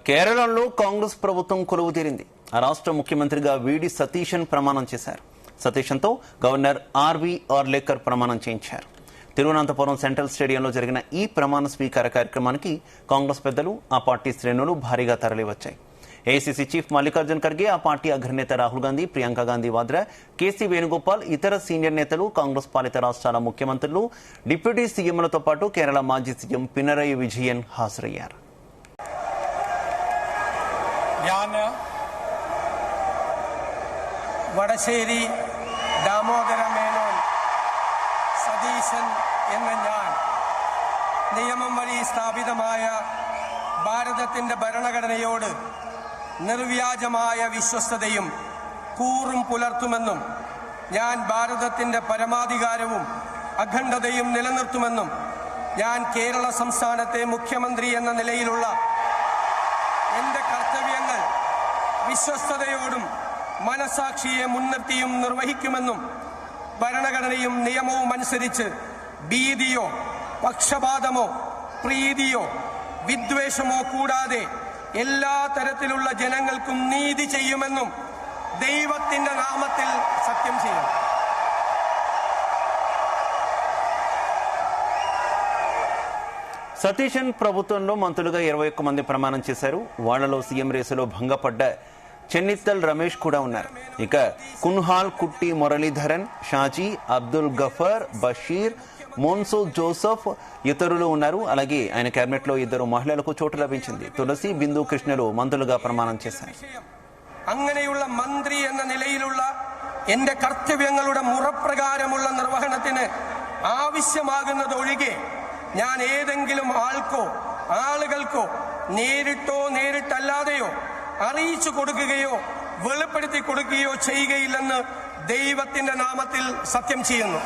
కేరళలో కాంగ్రెస్ ప్రభుత్వం కొలువు తీరింది. ఆ రాష్ట్ర ముఖ్యమంత్రిగా వీడి సతీశన్ ప్రమాణం చేశారు. సతీశన్తో గవర్నర్ ఆర్వి ఆర్లేకర్ ప్రమాణం చేయించారు. తిరువనంతపురం సెంట్రల్ స్టేడియంలో జరిగిన ఈ ప్రమాణ స్వీకార కార్యక్రమానికి కాంగ్రెస్ పెద్దలు, ఆ పార్టీ శ్రేణులు భారీగా తరలివచ్చాయి. ఏఐసీసీ చీఫ్ మల్లికార్జున్ ఖర్గే, ఆ పార్టీ అగ్రనేత రాహుల్ గాంధీ, ప్రియాంక గాంధీ వాద్రా, కేసీ వేణుగోపాల్, ఇతర సీనియర్ నేతలు, కాంగ్రెస్ పాలిత రాష్ట్రాల ముఖ్యమంత్రులు, డిప్యూటీ సీఎంలతో పాటు కేరళ మాజీ సీఎం పినరయి విజయన్ హాజరయ్యారు. വടശ്ശേരി ദാമോദര മേനോൻ സതീശൻ എന്ന ഞാൻ നിയമം വഴി സ്ഥാപിതമായ ഭാരതത്തിന്റെ ഭരണഘടനയോട് നിർവ്യാജമായ വിശ്വസ്തതയും കൂറും പുലർത്തുമെന്നും ഞാൻ ഭാരതത്തിന്റെ പരമാധികാരവും അഖണ്ഡതയും നിലനിർത്തുമെന്നും ഞാൻ കേരള സംസ്ഥാനത്തെ മുഖ്യമന്ത്രി എന്ന നിലയിലുള്ള എന്റെ കർത്തവ്യങ്ങൾ വിശ്വസ്തയോടും മനസാക്ഷിയെ മുൻനിർത്തിയും നിർവഹിക്കുമെന്നും ഭരണഘടനയും നിയമവും അനുസരിച്ച് ഭീതിയോ പക്ഷപാതമോ പ്രീതിയോ വിദ്വേഷമോ കൂടാതെ എല്ലാ തരത്തിലുള്ള ജനങ്ങൾക്കും നീതി ചെയ്യുമെന്നും ദൈവത്തിന്റെ നാമത്തിൽ സത്യം ചെയ്യും. సతీశన్ ప్రభుత్వంలో మంత్రులుగా 21 మంది ప్రమాణం చేశారు. వాళ్లలో సీఎం రేసులో భంగపడ్డ చెన్నిత్తల్ రమేష్ కూడా ఉన్నారు. ఇక కున్హాల్ కుట్టి మురళీధరన్, షాజీ, అబ్దుల్ గఫర్, బషీర్, మోన్సో జోసఫ్ ఇతరులు ఉన్నారు. అలాగే ఆయన కేబినెట్ లో 2 మహిళలకు చోటు లభించింది. తులసి, బిందు కృష్ణలు మంత్రులుగా ప్రమాణం చేశారు. അങ്ങനെയുള്ള മന്ത്രി എന്ന നിലയിലുള്ള എന്റെ കർത്തവ്യങ്ങളുടെ മുറപ്രകാരമുള്ള നിർവഹണത്തിന് ആവശ്യമാകുന്നതൊഴികെ ഞാൻ ഏതെങ്കിലും ആൾക്കോ ആളുകൾക്കോ നേരിട്ടോ നേരിട്ടല്ലാതെയോ അറിയിച്ചു കൊടുക്കുകയോ വെളിപ്പെടുത്തി കൊടുക്കുകയോ ചെയ്യുകയില്ലെന്ന് ദൈവത്തിന്റെ നാമത്തിൽ സത്യം ചെയ്യുന്നു.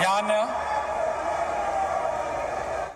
ഞാൻ